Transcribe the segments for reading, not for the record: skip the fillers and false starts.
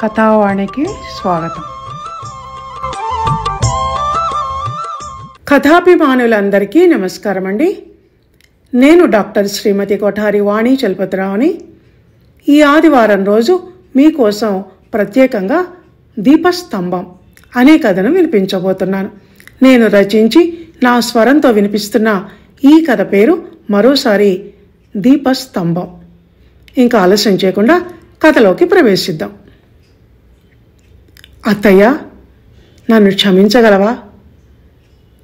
కథావాణికి స్వాగతం. కథాభిమానులందరికీ నమస్కారం అండి. నేను డాక్టర్ శ్రీమతి కొఠారి వాణి చలపతిరావుని. ఈ ఆదివారం రోజు మీకోసం ప్రత్యేకంగా దీపస్తంభం అనే కథను వినిపించబోతున్నాను. నేను రచించి నా స్వరంతో వినిపిస్తున్న ఈ కథ పేరు మరోసారి దీపస్తంభం. ఇంకా ఆలస్యం చేయకుండా కథలోకి ప్రవేశిద్దాం. అత్తయ్య, నన్ను క్షమించగలవా?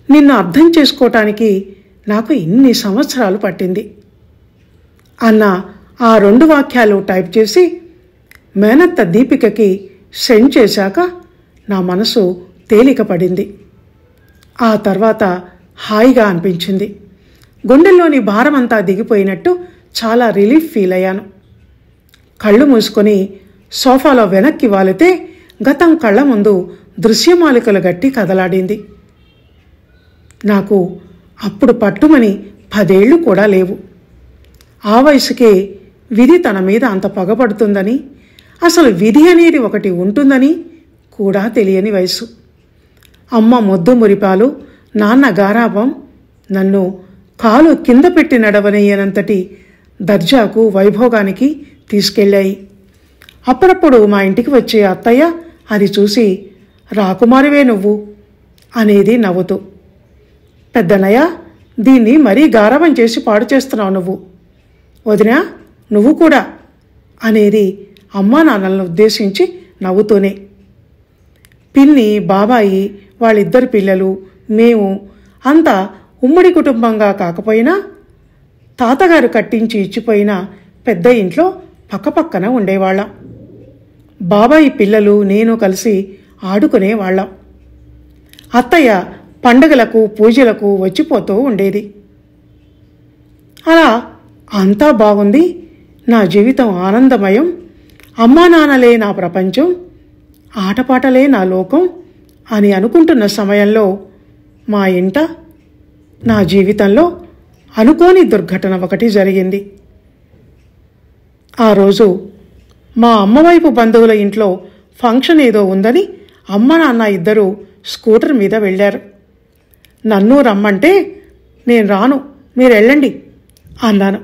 నిన్ను అర్థం చేసుకోవటానికి నాకు ఇన్ని సంవత్సరాలు పట్టింది అన్న ఆ 2 వాక్యాలు టైప్ చేసి మేనత్త దీపికకి సెండ్ చేశాక నా మనసు తేలిక పడింది. ఆ తర్వాత హాయిగా అనిపించింది. గుండెల్లోని భారమంతా దిగిపోయినట్టు చాలా రిలీఫ్ ఫీల్ అయ్యాను. కళ్ళు మూసుకొని సోఫాలో వెనక్కి వాలితే గతం కళ్ళ ముందు దృశ్యమాలికలు గట్టి కదలాడింది. నాకు అప్పుడు పట్టుమని 10 ఏళ్లు కూడా లేవు. ఆ వయసుకే విధి తన మీద అంత పగపడుతుందని, అసలు విధి అనేది ఒకటి ఉంటుందని కూడా తెలియని వయసు. అమ్మ మొద్దు మురిపాలు, నాన్న గారాబం నన్ను కాలు కింద పెట్టి నడవనయ్యనంతటి దర్జాకు, వైభోగానికి తీసుకెళ్ళాయి. అప్పుడప్పుడు మా ఇంటికి వచ్చే అత్తయ్య అది చూసి, రాకుమారివే నువ్వు అనేది నవ్వుతూ, పెద్దనయ్య, దీన్ని మరీ గారాబం చేసి పాడు చేస్తున్నావు నువ్వు, వదినా నువ్వు కూడా అనేది అమ్మా నాన్నలను ఉద్దేశించి నవ్వుతూనే. పిన్ని, బాబాయి, వాళ్ళిద్దరు పిల్లలు, మేము అంతా ఉమ్మడి కుటుంబంగా కాకపోయినా తాతగారు కట్టించి ఇచ్చిపోయిన పెద్ద ఇంట్లో పక్కపక్కన ఉండేవాళ్ళం. బాబాయి పిల్లలు నేను కలిసి ఆడుకునేవాళ్ళం. అత్తయ్య పండగలకు, పూజలకు వచ్చిపోతూ ఉండేది. అలా అంతా బాగుంది. నా జీవితం ఆనందమయం. అమ్మా నాన్నలే నా ప్రపంచం, ఆటపాటలే నా లోకం అని అనుకుంటున్న సమయంలో మా ఇంట, నా జీవితంలో అనుకోని దుర్ఘటన ఒకటి జరిగింది. ఆ రోజు మా అమ్మవైపు బంధువుల ఇంట్లో ఫంక్షన్ ఏదో ఉందని అమ్మ నాన్న ఇద్దరూ స్కూటర్ మీద వెళ్ళారు. నన్ను రమ్మంటే నేను రాను, మీరు వెళ్ళండి అన్నాను.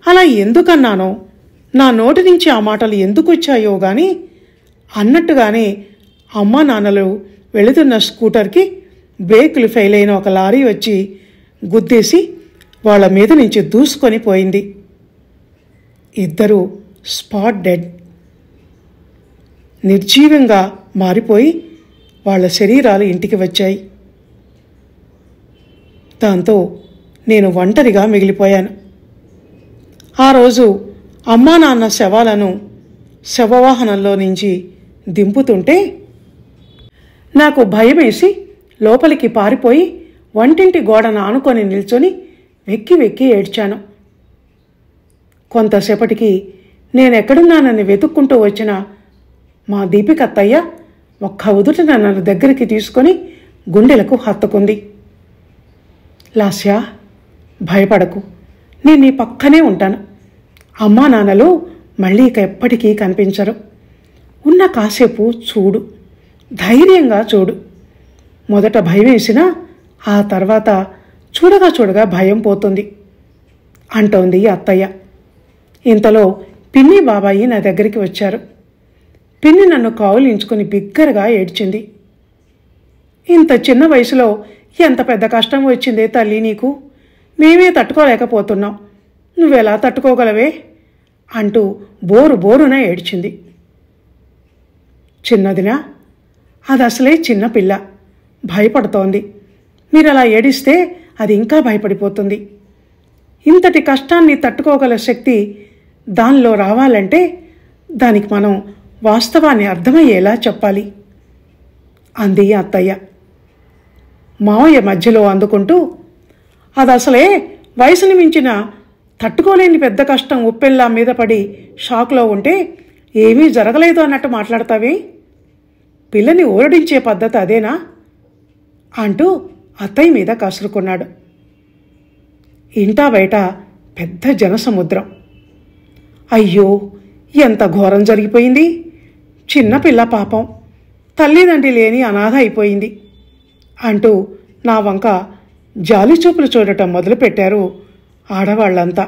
అలా ఎందుకన్నానో, నా నోటి నుంచి ఆ మాటలు ఎందుకు వచ్చాయో గాని అన్నట్టుగానే అమ్మ నాన్నలు వెళుతున్న స్కూటర్కి బ్రేకులు ఫెయిల్ అయిన ఒక లారీ వచ్చి గుద్దేసి వాళ్ళ మీద నుంచి దూసుకొని పోయింది. ఇద్దరూ స్పాట్ డెడ్, నిర్జీవంగా మారిపోయి వాళ్ళ శరీరాలు ఇంటికి వచ్చాయి. దాంతో నేను ఒంటరిగా మిగిలిపోయాను. ఆ రోజు అమ్మా నాన్న శవాలను శవవాహనంలో నుంచి దింపుతుంటే నాకు భయమేసి లోపలికి పారిపోయి వంటింటి గోడను ఆనుకొని నిల్చొని వెక్కి వెక్కి ఏడ్చాను. కొంతసేపటికి నేనెక్కడున్నానని వెతుక్కుంటూ వచ్చిన మా దీపిక అత్తయ్య ఒక్క ఉదుట నన్ను దగ్గరికి తీసుకొని గుండెలకు హత్తుకుంది. లాస్య, భయపడకు, నేను నీ పక్కనే ఉంటాను. అమ్మా నాన్నలు మళ్ళీ ఇక ఎప్పటికీ కనిపించరు. ఉన్న కాసేపు చూడు, ధైర్యంగా చూడు. మొదట భయం వేసినా ఆ తర్వాత చూడగా చూడగా భయం పోతుంది అంటోంది అత్తయ్య. ఇంతలో పిన్ని, బాబాయి నా దగ్గరికి వచ్చారు. పిన్ని నన్ను కౌలించుకుని బిగ్గరగా ఏడ్చింది. ఇంత చిన్న వయసులో ఎంత పెద్ద కష్టం వచ్చిందే తల్లి నీకు, మేమే తట్టుకోలేకపోతున్నాం, నువ్వెలా తట్టుకోగలవే అంటూ బోరు బోరున ఏడ్చింది. చిన్నదినా, అది అసలే చిన్న పిల్ల, భయపడుతోంది. మీరలా ఏడిస్తే అది ఇంకా భయపడిపోతుంది. ఇంతటి కష్టాన్ని తట్టుకోగల శక్తి దానిలో రావాలంటే దానికి మనం వాస్తవాన్ని అర్థమయ్యేలా చెప్పాలి అంది అత్తయ్య. మావయ్య మధ్యలో అందుకుంటూ, అది అసలే వయసుని మించిన తట్టుకోలేని పెద్ద కష్టం ఉప్పెల్లా మీద పడి షాక్లో ఉంటే ఏమీ జరగలేదు అన్నట్టు మాట్లాడతావే, పిల్లని ఊరడించే పద్ధతి అదేనా అంటూ అత్తయ్య మీద కసురుకున్నాడు. ఇంటా బయట పెద్ద జనసముద్రం. అయ్యో, ఎంత ఘోరం జరిగిపోయింది! చిన్నపిల్ల పాపం, తల్లిదండ్రి లేని అనాథ అయిపోయింది అంటూ నా వంక జాలి చూపులు చూడటం మొదలుపెట్టారు ఆడవాళ్లంతా.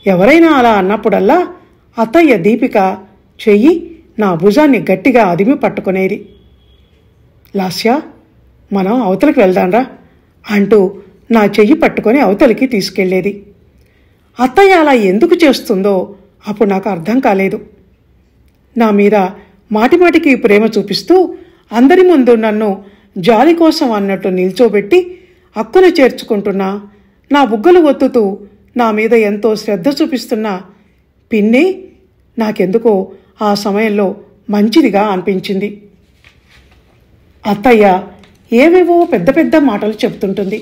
ఎవరైనా అలా అన్నప్పుడల్లా అత్తయ్య దీపిక చెయ్యి నా భుజాన్ని గట్టిగా అదిమి పట్టుకునేది. లాస్య, మనం అవతలికి వెళ్దాంరా అంటూ నా చెయ్యి పట్టుకొని అవతలికి తీసుకెళ్లేది. అత్తయ్య అలా ఎందుకు చేస్తుందో అప్పుడు నాకు అర్థం కాలేదు. నా మీద మాటిమాటికి ప్రేమ చూపిస్తూ అందరి ముందు నన్ను జాలి కోసం అన్నట్టు నిల్చోబెట్టి అక్కున చేర్చుకుంటున్నా, నా బుగ్గలు ఒత్తుతూ నా మీద ఎంతో శ్రద్ధ చూపిస్తున్న పిన్ని నాకెందుకో ఆ సమయంలో మంచిదిగా అనిపించింది. అత్తయ్య ఏవేవో పెద్ద పెద్ద మాటలు చెప్తుంటుంది.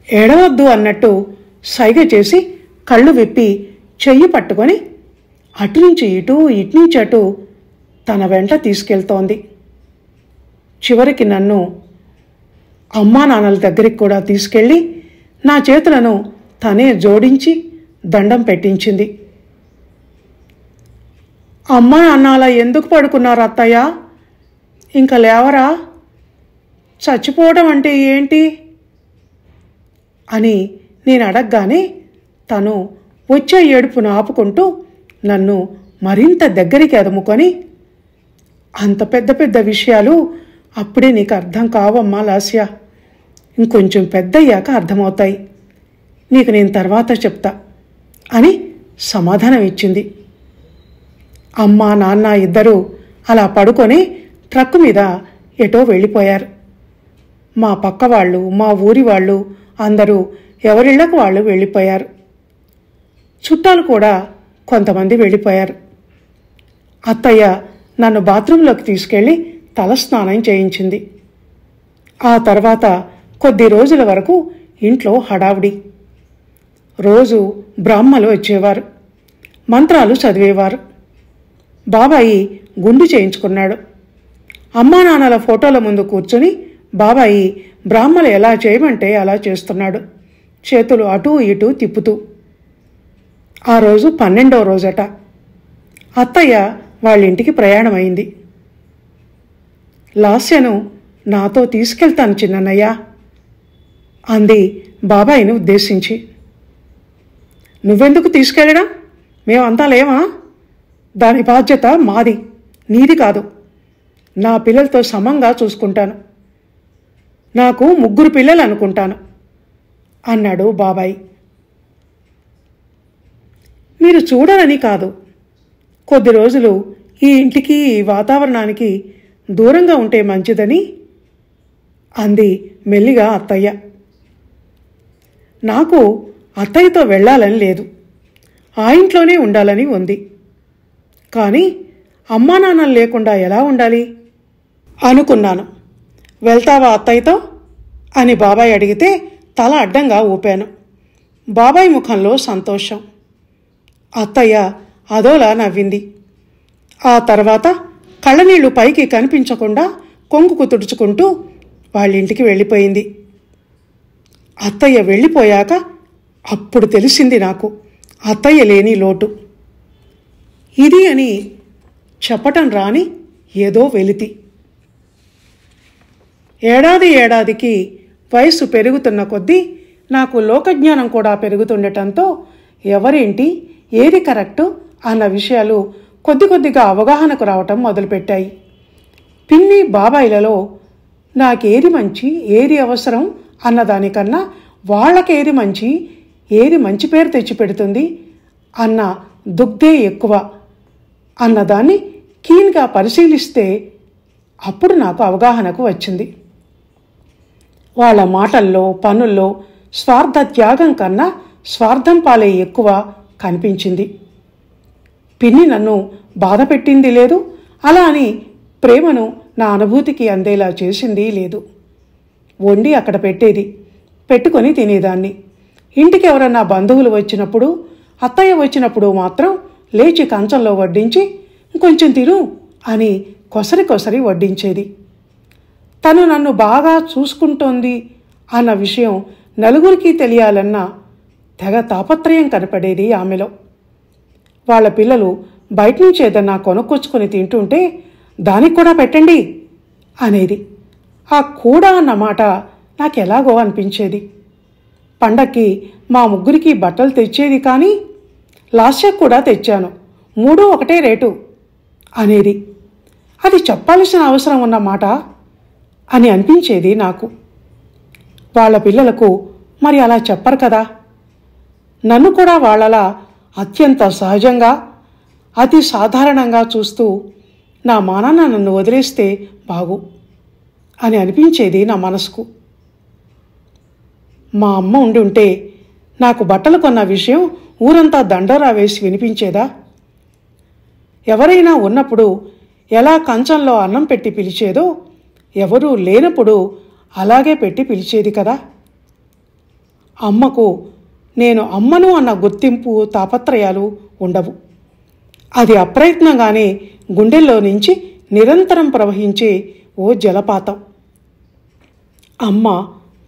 ఏడవద్దు అన్నట్టు సైగ చేసి కళ్ళు విప్పి చెయ్యి పట్టుకొని అటు నుంచి ఇటు, ఇటు నుంచి అటు తన వెంట తీసుకెళ్తోంది. చివరికి నన్ను అమ్మా నాన్నల దగ్గరికి కూడా తీసుకెళ్ళి నా చేతులను తనే జోడించి దండం పెట్టించింది. అమ్మా నాన్న అలా ఎందుకు పడుకున్నారు అత్తయ్య? ఇంకా లేవరా? చచ్చిపోవడం అంటే ఏంటి అని నేను అడగగానే తను వచ్చే ఏడుపును ఆపుకుంటూ నన్ను మరింత దగ్గరికి అదుముకొని, అంత పెద్ద పెద్ద విషయాలు అప్పుడే నీకు అర్థం కావమ్మా లాస్య, ఇంకొంచెం పెద్దయ్యాక అర్థమవుతాయి, నీకు నేను తర్వాత చెప్తా అని సమాధానం ఇచ్చింది. అమ్మ నాన్న ఇద్దరూ అలా పడుకొని ట్రక్కు మీద ఎటో వెళ్ళిపోయారు. మా పక్క వాళ్ళు, మా ఊరి వాళ్ళు అందరూ ఎవరిళ్లకు వాళ్ళు వెళ్ళిపోయారు. చుట్టాలు కూడా కొంతమంది వెళ్ళిపోయారు. అత్తయ్య నన్ను బాత్రూంలోకి తీసుకెళ్ళి తలస్నానం చేయించింది. ఆ తర్వాత కొద్ది రోజుల వరకు ఇంట్లో హడావుడి. రోజు బ్రాహ్మలు వచ్చేవారు, మంత్రాలు చదివేవారు. బాబాయి గుండు చేయించుకున్నాడు. అమ్మా నాన్నల ఫోటోల ముందు కూర్చొని బాబాయి బ్రాహ్మలు ఎలా చేయమంటే అలా చేస్తున్నాడు, చేతులు అటూ ఇటూ తిప్పుతూ. ఆ రోజు 12వ రోజట. అత్తయ్య వాళ్ళింటికి ప్రయాణమైంది. లాస్యను నాతో తీసుకెళ్తాను చిన్నన్నయ్య అంది బాబాయిని ఉద్దేశించి. నువ్వెందుకు తీసుకెళ్ళడం? మేమంతా లేమా? దాని బాధ్యత మాది, నీది కాదు. నా పిల్లలతో సమంగా చూసుకుంటాను. నాకు 3 పిల్లలు అనుకుంటాను అన్నాడు బాబాయ్. మీరు చూడరని కాదు, కొద్ది రోజులు ఈ ఇంటికి, ఈ వాతావరణానికి దూరంగా ఉంటే మంచిదని అంది మెల్లిగా అత్తయ్య. నాకు అత్తయ్యతో వెళ్ళాలని లేదు, ఆ ఇంట్లోనే ఉండాలని ఉంది. కానీ అమ్మా నాన్నలు లేకుండా ఎలా ఉండాలి అనుకున్నాను. వెళ్తావా అత్తయ్యతో అని బాబాయ్ అడిగితే తల అడ్డంగా ఊపాను. బాబాయ్ ముఖంలో సంతోషం. అత్తయ్య అదోలా నవ్వింది. ఆ తర్వాత కళ్ళనీళ్లు పైకి కనిపించకుండా కొంగుకు తుడుచుకుంటూ వాళ్ళింటికి వెళ్ళిపోయింది. అత్తయ్య వెళ్ళిపోయాక అప్పుడు తెలిసింది నాకు అత్తయ్య లేని లోటు. ఇది అని చెప్పటం రాని ఏదో వెలితి. ఏడాదికి వయసు పెరుగుతున్న కొద్దీ నాకు లోకజ్ఞానం కూడా పెరుగుతుండటంతో ఎవరేంటి, ఏది కరెక్టు అన్న విషయాలు కొద్ది కొద్దిగా అవగాహనకు రావటం మొదలుపెట్టాయి. పిన్ని బాబాయిలలో నాకేది మంచి, ఏది అవసరం అన్నదానికన్నా వాళ్ళకేది మంచి, ఏది మంచి పేరు తెచ్చిపెడుతుంది అన్న దుగ్ధే ఎక్కువ అన్నదాన్ని కీన్గా పరిశీలిస్తే అప్పుడు నాకు అవగాహనకు వచ్చింది. వాళ్ళ మాటల్లో, పనుల్లో స్వార్థ త్యాగం కన్నా స్వార్థం పాలే ఎక్కువ కనిపించింది. పిన్ని నన్ను బాధ పెట్టింది లేదు, అలా అని ప్రేమను నా అనుభూతికి అందేలా చేసింది లేదు. వండి అక్కడ పెట్టేది, పెట్టుకొని తినేదాన్ని. ఇంటికి ఎవరన్నా బంధువులు వచ్చినప్పుడు, అత్తయ్య వచ్చినప్పుడు మాత్రం లేచి కంచంలో వడ్డించి ఇంకొంచెం తిను అని కొసరి కొసరి వడ్డించేది. తను నన్ను బాగా చూసుకుంటోంది అన్న విషయం నలుగురికి తెలియాలన్న తెగ తాపత్రయం కనపడేది ఆమెలో. వాళ్ళ పిల్లలు బయట నుంచి ఏదన్నా కొనుక్కొచ్చుకొని తింటుంటే దానికి కూడా పెట్టండి అనేది. ఆ కూడా అన్న మాట నాకెలాగో అనిపించేది. పండక్కి మా ముగ్గురికి బట్టలు తెచ్చేది, కానీ లాస్యకు కూడా తెచ్చాను, 3 ఒకటే రేటు అనేది. అది చెప్పాల్సిన అవసరం ఉన్న మాట అని అనిపించేది నాకు. వాళ్ళ పిల్లలకు మరి అలా చెప్పరు కదా. నన్ను కూడా వాళ్ళలా అత్యంత సహజంగా, అతి సాధారణంగా చూస్తూ నా మానాన్న నన్ను వదిలేస్తే బాగు అని అనిపించేది నా మనసుకు. మా అమ్మ ఉండి ఉంటే నాకు బట్టలు కొన్న విషయం ఊరంతా దండోరా వేసి వినిపించేదా? ఎవరైనా ఉన్నప్పుడు ఎలా కంచంలో అన్నం పెట్టి పిలిచేదో, ఎవరూ లేనప్పుడు అలాగే పెట్టి పిలిచేది కదా. అమ్మకు నేను అమ్మను అన్న గుర్తింపు, తాపత్రయాలు ఉండవు. అది అప్రయత్నంగానే గుండెల్లో నుంచి నిరంతరం ప్రవహించే ఓ జలపాతం. అమ్మ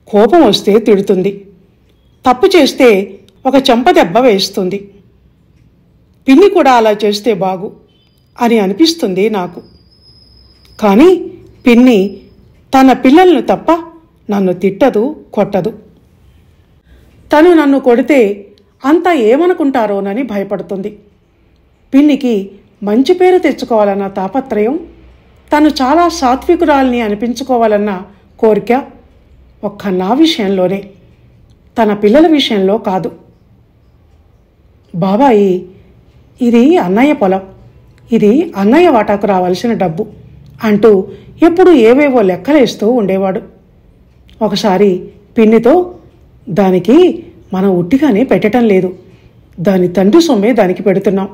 కోపం వస్తే తిడుతుంది, తప్పు చేస్తే ఒక చెంపదెబ్బ వేస్తుంది. పిన్ని కూడా అలా చేస్తే బాగు అని అనిపిస్తుంది నాకు. కానీ పిన్ని తన పిల్లలను తప్ప నన్ను తిట్టదు, కొట్టదు. తను నన్ను కొడితే అంతా ఏమనుకుంటారోనని భయపడుతుంది. పిన్నికి మంచి పేరు తెచ్చుకోవాలన్న తాపత్రయం, తను చాలా సాత్వికురాల్ని అనిపించుకోవాలన్న కోరిక ఒక్క నా విషయంలోనే, తన పిల్లల విషయంలో కాదు. బాబాయి, ఇది అన్నయ్య పొలం, ఇది అన్నయ్య వాటాకు రావాల్సిన డబ్బు అంటూ ఎప్పుడు ఏవేవో లెక్కలేస్తూ ఉండేవాడు. ఒకసారి పిన్నితో, దానికి మనం ఉట్టిగానే పెట్టడం లేదు, దాని తండ్రి సొమ్మే దానికి పెడుతున్నాం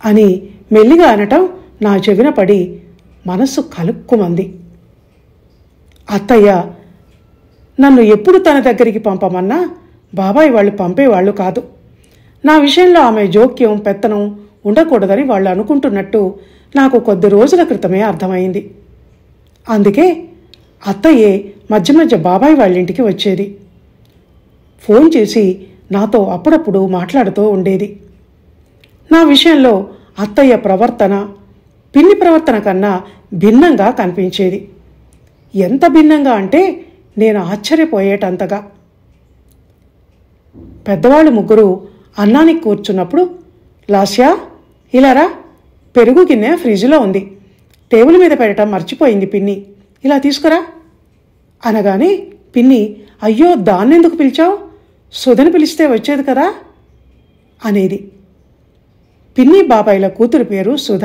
అని మెల్లిగా అనటం నా చెవిన పడి మనస్సు కలుక్కుమంది. అత్తయ్య నన్ను ఎప్పుడు తన దగ్గరికి పంపమన్నా బాబాయ్ వాళ్ళు పంపేవాళ్ళు కాదు. నా విషయంలో ఆమె జోక్యం, పెత్తనం ఉండకూడదని వాళ్ళు అనుకుంటున్నట్టు నాకు కొద్ది రోజుల క్రితమే అర్థమైంది. అందుకే అత్తయ్యే మధ్య మధ్య బాబాయ్ వాళ్ళ ఇంటికి వచ్చేది. ఫోన్ చేసి నాతో అప్పుడప్పుడు మాట్లాడుతూ ఉండేది. నా విషయంలో అత్తయ్య ప్రవర్తన పిన్ని ప్రవర్తన కన్నా భిన్నంగా కనిపించేది. ఎంత భిన్నంగా అంటే నేను ఆశ్చర్యపోయేటంతగా. పెద్దవాళ్ళు ముగ్గురు అన్నానికి కూర్చున్నప్పుడు, లాస్యా ఇలారా, పెరుగు గిన్నె ఫ్రిడ్జ్లో ఉంది, టేబుల్ మీద పెట్టడం మర్చిపోయింది పిన్ని, ఇలా తీసుకురా అనగానే పిన్ని, అయ్యో దాన్నెందుకు పిలిచావు, సుధని పిలిస్తే వచ్చేది కదా అనేది. పిన్ని బాబాయిల కూతురు పేరు సుధ.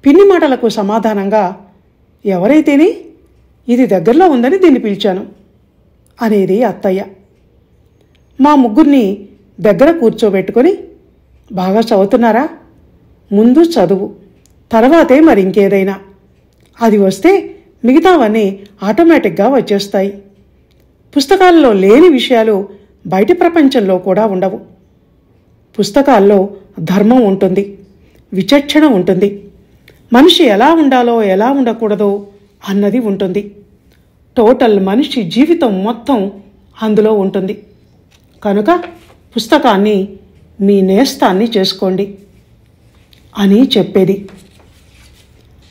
పిన్ని మాటలకు సమాధానంగా, ఎవరైతేనే ఇది దగ్గరలో ఉందని దీన్ని పిలిచాను అనేది అత్తయ్య. మా ముగ్గురిని దగ్గర కూర్చోబెట్టుకొని, బాగా చదువుతున్నారా, ముందు చదువు, తర్వాతే మరి ఇంకేదైనా, అది వస్తే మిగతావన్నీ ఆటోమేటిక్గా వచ్చేస్తాయి. పుస్తకాల్లో లేని విషయాలు బయటి ప్రపంచంలో కూడా ఉండవు. పుస్తకాల్లో ధర్మం ఉంటుంది, విచక్షణ ఉంటుంది, మనిషి ఎలా ఉండాలో ఎలా ఉండకూడదో అన్నది ఉంటుంది. టోటల్ మనిషి జీవితం మొత్తం అందులో ఉంటుంది. కనుక పుస్తకాన్ని మీ నేస్తాన్ని చేసుకోండి అని చెప్పేది.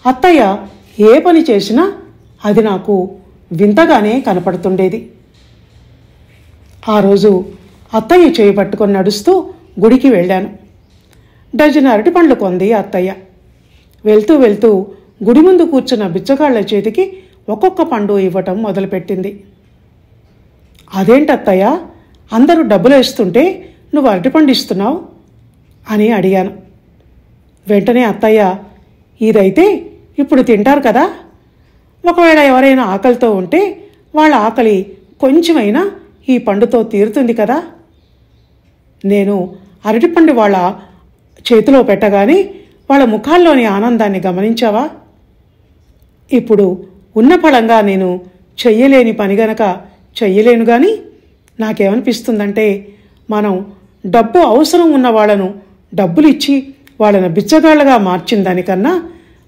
అత్తయ్య ఏ పని చేసినా అది నాకు వింతగానే కనపడుతుండేది. ఆ రోజు అత్తయ్య చేయి పట్టుకొని నడుస్తూ గుడికి వెళ్ళాను. డజన్ అరటిపండ్లు కొంది అత్తయ్య. వెళ్తూ వెళ్తూ గుడి ముందు కూర్చున్న బిచ్చగాళ్ల చేతికి ఒక్కొక్క పండు ఇవ్వటం మొదలుపెట్టింది. అదేంటత్తయ్య, అందరూ డబ్బులు వేస్తుంటే నువ్వు అరటిపండు ఇస్తున్నావు అని అడిగాను. వెంటనే అత్తయ్య, ఇదైతే ఇప్పుడు తింటారు కదా, ఒకవేళ ఎవరైనా ఆకలితో ఉంటే వాళ్ళ ఆకలి కొంచెమైనా ఈ పండుతో తీరుతుంది కదా. నేను అరటిపండు వాళ్ళ చేతిలో పెట్టగానే వాళ్ళ ముఖాల్లోని ఆనందాన్ని గమనించావా? ఇప్పుడు ఉన్న ఫలంగా నేను చెయ్యలేని పని గనక చెయ్యలేను, కానీ నాకేమనిపిస్తుందంటే, మనం డబ్బు అవసరం ఉన్న వాళ్ళను డబ్బులు ఇచ్చి వాళ్ళని బిచ్చగాళ్ళగా మార్చిన దానికన్నా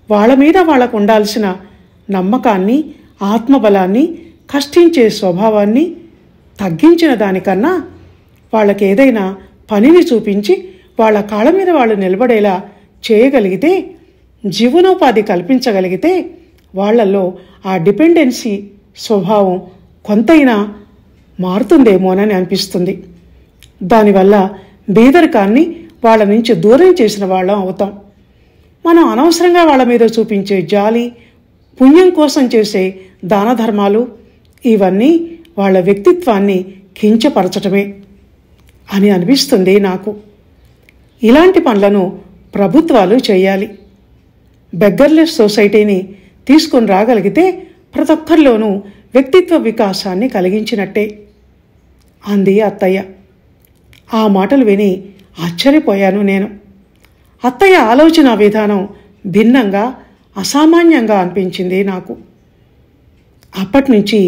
వాళ్ళ మీద వాళ్ళకు ఉండాల్సిన నమ్మకాన్ని, ఆత్మబలాన్ని, కష్టించే స్వభావాన్ని తగ్గించిన దానికన్నా వాళ్ళకి ఏదైనా పనిని చూపించి వాళ్ళ కాళ్ళ మీద వాళ్ళు నిలబడేలా చేయగలిగితే, జీవనోపాధి కల్పించగలిగితే వాళ్లలో ఆ డిపెండెన్సీ స్వభావం కొంతైనా మారుతుందేమోనని అనిపిస్తుంది. దానివల్ల బీదరికాన్ని వాళ్ళ నుంచి దూరం చేసిన వాళ్ళం అవుతాం. మనం అనవసరంగా వాళ్ళ మీద చూపించే జాలి, పుణ్యం కోసం చేసే దాన ధర్మాలు ఇవన్నీ వాళ్ళ వ్యక్తిత్వాన్ని కించపరచటమే అని అనిపిస్తుంది నాకు. ఇలాంటి పనులను ప్రభుత్వాలు చేయాలి. బెగ్గర్లెస్ సొసైటీని తీసుకుని రాగలిగితే ప్రతి ఒక్కరిలోనూ వ్యక్తిత్వ వికాసాన్ని కలిగించినట్టే అంది అత్తయ్య. ఆ మాటలు విని ఆశ్చర్యపోయాను నేను. అత్తయ్య ఆలోచన విధానం భిన్నంగా, అసామాన్యంగా అనిపించింది నాకు. అప్పటినుంచి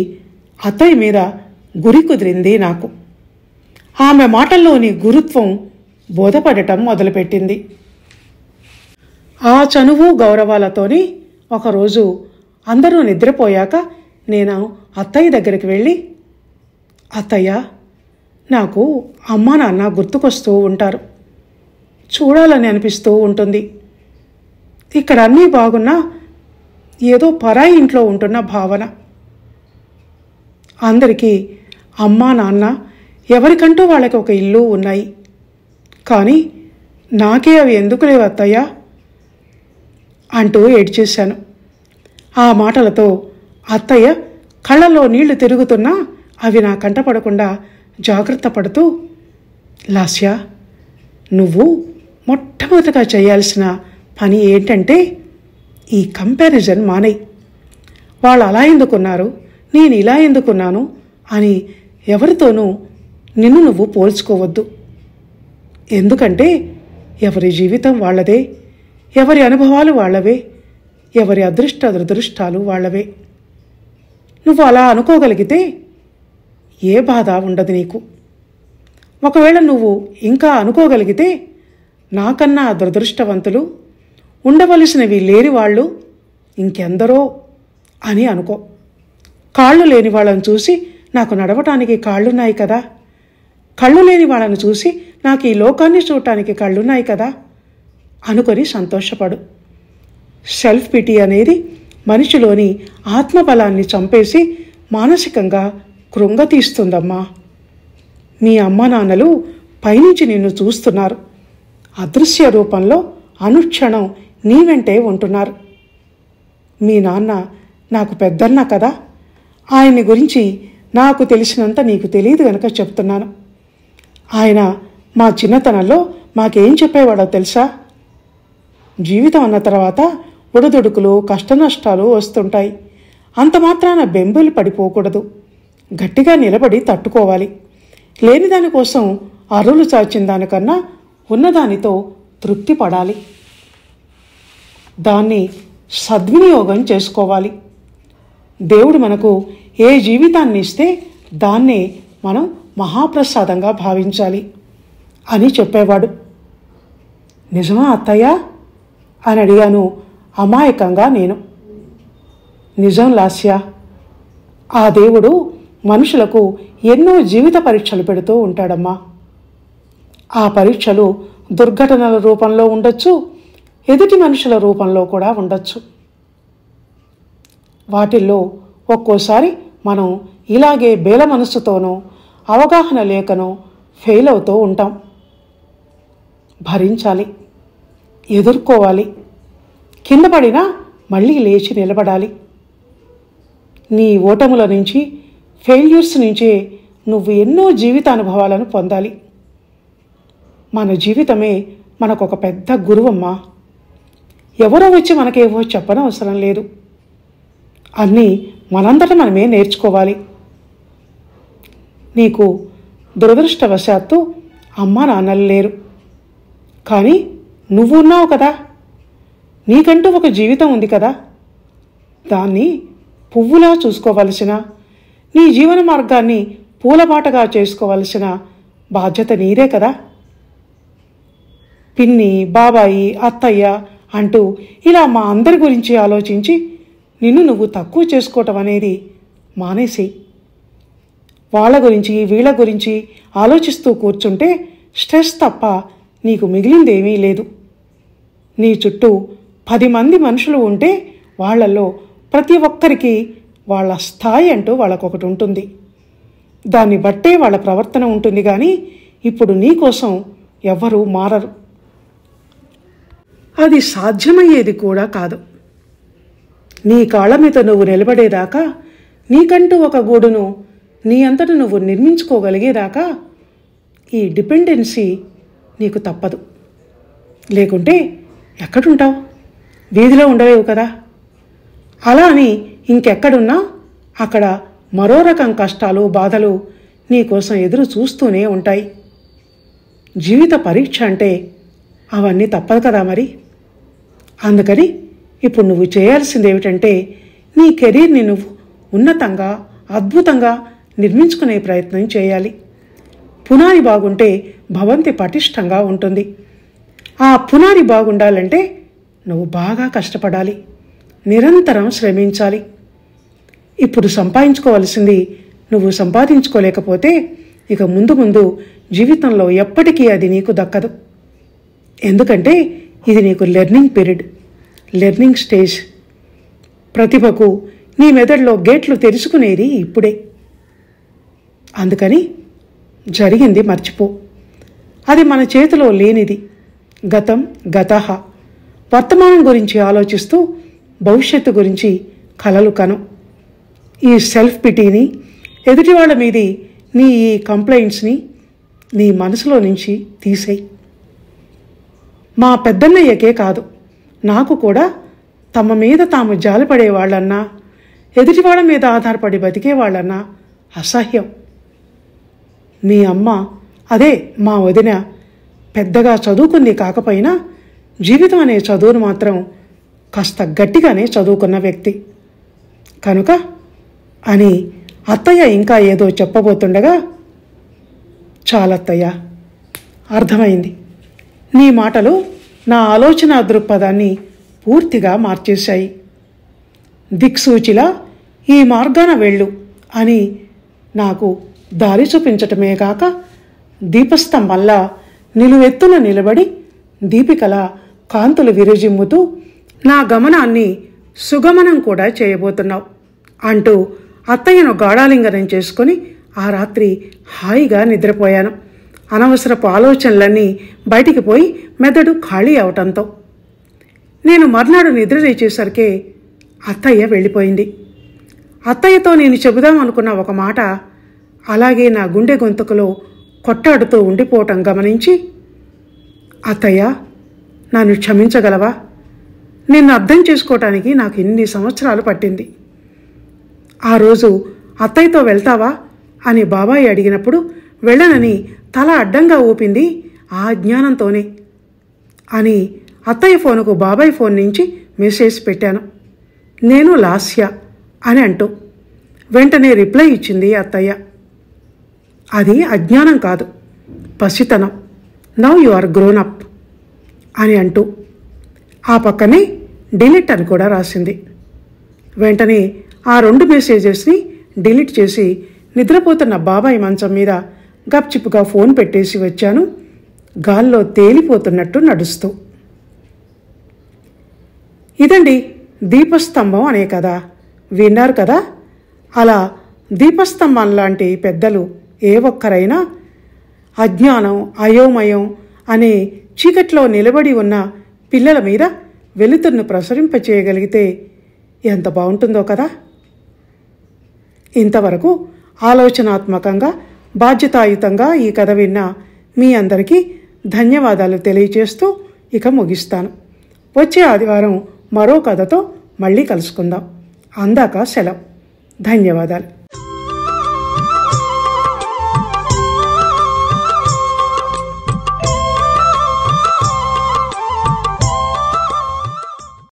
అత్తయ్య మీద గురి కుదిరింది నాకు. ఆమె మాటల్లోని గురుత్వం బోధపడటం మొదలుపెట్టింది. ఆ చనువు గౌరవాలతోని ఒకరోజు అందరూ నిద్రపోయాక నేను అత్తయ్య దగ్గరికి వెళ్ళి, అత్తయ్య, నాకు అమ్మా నాన్న గుర్తుకొస్తూ ఉంటారు. చూడాలని అనిపిస్తూ ఉంటుంది. ఇక్కడ అన్నీ బాగున్నా ఏదో పరాయి ఇంట్లో ఉంటున్న భావన. అందరికీ అమ్మా నాన్న ఎవరికంటూ వాళ్ళకి ఒక ఇల్లు ఉన్నాయి. కానీ నాకే అవి ఎందుకు లేవు అత్తయ్య అంటూ ఏడ్చేశాను. ఆ మాటలతో అత్తయ్య కళ్ళలో నీళ్లు తిరుగుతున్నా అవి నా కంటపడకుండా జాగ్రత్త పడుతూ, లాస్య, నువ్వు మొట్టమొదటిగా చేయాల్సిన పని ఏంటంటే ఈ కంపారిజన్ మానేయ్. వాళ్ళు అలా ఎందుకున్నారు, నేను ఇలా ఎందుకున్నాను అని ఎవరితోనూ నిన్ను నువ్వు పోల్చుకోవద్దు. ఎందుకంటే ఎవరి జీవితం వాళ్ళదే, ఎవరి అనుభవాలు వాళ్ళవే, ఎవరి అదృష్ట దురదృష్టాలు వాళ్ళవే. నువ్వు అలా అనుకోగలిగితే ఏ బాధ ఉండదు నీకు. ఒకవేళ నువ్వు ఇంకా అనుకోగలిగితే నాకన్నా దురదృష్టవంతులు, ఉండవలసినవి లేని వాళ్ళు ఇంకెందరో అని అనుకో. కాళ్ళు లేని వాళ్ళని చూసి నాకు నడవటానికి కాళ్ళున్నాయి కదా, కళ్ళు లేని వాళ్ళని చూసి నాకు ఈ లోకాన్ని చూడటానికి కళ్ళున్నాయి కదా అనుకొని సంతోషపడు. సెల్ఫ్ పిటీ అనేది మనిషిలోని ఆత్మబలాన్ని చంపేసి మానసికంగా కృంగతీస్తుందమ్మా. మీ అమ్మా నాన్నలు పైనుంచి నిన్ను చూస్తున్నారు. అదృశ్య రూపంలో అనుక్షణం నీ వెంటే ఉంటున్నారు. మీ నాన్న నాకు పెద్దన్న కదా, ఆయన్ని గురించి నాకు తెలిసినంత నీకు తెలియదు కనుక చెప్తున్నాను. ఆయన మా చిన్నతనంలో మాకేం చెప్పేవాడో తెలుసా? జీవితం అన్న తర్వాత ఒడిదుడుకులు, కష్టనష్టాలు వస్తుంటాయి. అంత మాత్రాన బెంబేలు పడిపోకూడదు. గట్టిగా నిలబడి తట్టుకోవాలి. లేని దానికోసం అరులు చాచిన దానికన్నా ఉన్నదానితో తృప్తి పడాలి. దాన్ని సద్వినియోగం చేసుకోవాలి. దేవుడు మనకు ఏ జీవితాన్ని ఇస్తే దాన్నే మనం మహాప్రసాదంగా భావించాలి అని చెప్పేవాడు. నిజమా అత్తయ్య అని అడిగాను అమాయకంగా నేను. నిజం లాస్య. ఆ దేవుడు మనుషులకు ఎన్నో జీవిత పరీక్షలు పెడుతూ ఉంటాడమ్మా. ఆ పరీక్షలు దుర్ఘటనల రూపంలో ఉండొచ్చు, ఎదుటి మనుషుల రూపంలో కూడా ఉండొచ్చు. వాటిల్లో ఒక్కోసారి మనం ఇలాగే బేల మనస్సుతోనో అవగాహన లేకనో ఫెయిల్ అవుతూ ఉంటాం. భరించాలి, ఎదుర్కోవాలి. కింద పడినా మళ్ళీ లేచి నిలబడాలి. నీ ఓటముల నుంచి, ఫెయిల్యూర్స్ నుంచే నువ్వు ఎన్నో జీవితానుభవాలను పొందాలి. మన జీవితమే మనకొక పెద్ద గురువమ్మా. ఎవరో వచ్చి మనకేవో చెప్పనవసరం లేదు. అన్నీ మనందట మనమే నేర్చుకోవాలి. నీకు దురదృష్టవశాత్తు అమ్మా నాన్నలు లేరు. కానీ నువ్వు ఉన్నావు కదా, నీకంటూ ఒక జీవితం ఉంది కదా. దాన్ని పువ్వులా చూసుకోవలసిన, నీ జీవన మార్గాన్ని పూలబాటగా చేసుకోవలసిన బాధ్యత నీదే కదా. పిన్ని, బాబాయి, అత్తయ్య అంటూ ఇలా మా అందరి గురించి ఆలోచించి నిన్ను నువ్వు తక్కువ చేసుకోవటం అనేది మానేసి, వాళ్ళ గురించి వీళ్ళ గురించి ఆలోచిస్తూ కూర్చుంటే స్ట్రెస్ తప్ప నీకు మిగిలిందేమీ లేదు. నీ చుట్టూ 10 మంది మనుషులు ఉంటే వాళ్లలో ప్రతి ఒక్కరికి వాళ్ళ స్థాయి అంటూ వాళ్ళకొకటి ఉంటుంది. దాన్ని బట్టే వాళ్ళ ప్రవర్తన ఉంటుంది. కానీ ఇప్పుడు నీ కోసం ఎవ్వరూ మారరు. అది సాధ్యమయ్యేది కూడా కాదు. నీ కాళ్ళ మీద నువ్వు నిలబడేదాకా, నీకంటూ ఒక గూడును నీ అంతట నువ్వు నిర్మించుకోగలిగేదాకా ఈ డిపెండెన్సీ నీకు తప్పదు. లేకుంటే ఎక్కడుంటావు? వీధిలో ఉండలేవు కదా. అలా అని ఇంకెక్కడున్నా అక్కడ మరో రకం కష్టాలు, బాధలు నీకోసం ఎదురు చూస్తూనే ఉంటాయి. జీవిత పరీక్ష అంటే అవన్నీ తప్పదు కదా మరి. అందుకని ఇప్పుడు నువ్వు చేయాల్సింది ఏమిటంటే, నీ కెరీర్ని నువ్వు ఉన్నతంగా, అద్భుతంగా నిర్మించుకునే ప్రయత్నం చేయాలి. పునాది బాగుంటే భవంతి పటిష్టంగా ఉంటుంది. ఆ పునాది బాగుండాలంటే నువ్వు బాగా కష్టపడాలి, నిరంతరం శ్రమించాలి. ఇప్పుడు సంపాదించుకోవాల్సింది నువ్వు సంపాదించుకోలేకపోతే ఇక ముందు ముందు జీవితంలో ఎప్పటికీ అది నీకు దక్కదు. ఎందుకంటే ఇది నీకు లెర్నింగ్ పీరియడ్, లెర్నింగ్ స్టేజ్. ప్రతిభకు నీ మెదడులో గేట్లు తెరుచుకునేది ఇప్పుడే. అందుకని జరిగింది మర్చిపో. అది మన చేతిలో లేనిది. గతం గతః. వర్తమానం గురించి ఆలోచిస్తూ భవిష్యత్తు గురించి కలలు కను. ఈ సెల్ఫ్ పిటీని, ఎదుటివాళ్ల మీది నీ ఈ కంప్లైంట్స్ని నీ మనసులో నుంచి తీసేయి. మా పెద్దన్నయ్యకే కాదు, నాకు కూడా తమ మీద తాము జాలిపడేవాళ్ళన్నా, ఎదుటివాళ్ల మీద ఆధారపడి బతికేవాళ్ళన్నా అసహ్యం. మీ అమ్మ, అదే మా వదిన, పెద్దగా చదువుకుంది కాకపోయినా జీవితం అనే చదువును మాత్రం కాస్త గట్టిగానే చదువుకున్న వ్యక్తి కనుక అని అత్తయ్య ఇంకా ఏదో చెప్పబోతుండగా, చాలత్తయ్య, అర్థమైంది. నీ మాటలు నా ఆలోచన దృక్పథాన్ని పూర్తిగా మార్చేశాయి. దిక్సూచిలా ఈ మార్గాన వెళ్ళు అని నాకు దారి చూపించటమే కాక, దీపస్తంభంలా నిలువెత్తున నిలబడి దీపికల కాంతులు విరజిమ్ముతూ నా గమనాన్ని సుగమనం కూడా చేయబోతున్నావు అంటూ అత్తయ్యను గాఢాలింగనం చేసుకుని ఆ రాత్రి హాయిగా నిద్రపోయాను. అనవసరపు ఆలోచనలన్నీ బయటికి పోయి మెదడు ఖాళీ అవటంతో. నేను మర్నాడు నిద్ర లేచేసరికే అత్తయ్య వెళ్ళిపోయింది. అత్తయ్యతో నేను చెబుదామనుకున్న ఒక మాట అలాగే నా గుండె గొంతుకులో కొట్టాడుతూ ఉండిపోవటం గమనించి, అత్తయ్య, నన్ను క్షమించగలవా? నిన్ను అర్థం చేసుకోవటానికి నాకు ఇన్ని సంవత్సరాలు పట్టింది. ఆ రోజు అత్తయ్యతో వెళ్తావా అని బాబాయ్ అడిగినప్పుడు వెళ్ళనని తల అడ్డంగా ఊపింది ఆ అజ్ఞానంతోనే అని అత్తయ్య ఫోనుకు బాబాయ్ ఫోన్ నుంచి మెసేజ్ పెట్టాను. నేను లాస్య అని అంటూ వెంటనే రిప్లై ఇచ్చింది అత్తయ్య. అది అజ్ఞానం కాదు, పసితనం. Now you are grown up అని అంటూ ఆ పక్కనే డిలీట్ అని కూడా రాసింది. వెంటనే ఆ 2 మెసేజెస్ని డిలీట్ చేసి నిద్రపోతున్న బాబాయ్ మంచం మీద గప్చిప్గా ఫోన్ పెట్టేసి వచ్చాను, గాల్లో తేలిపోతున్నట్టు నడుస్తూ. ఇదండి దీపస్తంభం అనే కథ. విన్నారు కదా? అలా దీపస్తంభం లాంటి పెద్దలు ఏ ఒక్కరైనా అజ్ఞానం, అయోమయం అనే చీకట్లో నిలబడి ఉన్న పిల్లల మీద వెలుతురును ప్రసరింపచేయగలిగితే ఎంత బాగుంటుందో కదా. ఇంతవరకు ఆలోచనాత్మకంగా, బాధ్యతాయుతంగా ఈ కథ విన్న మీ అందరికీ ధన్యవాదాలు తెలియచేస్తూ ఇక ముగిస్తాను. వచ్చే ఆదివారం మరో కథతో మళ్ళీ కలుసుకుందాం. అందాక సెలవు. ధన్యవాదాలు.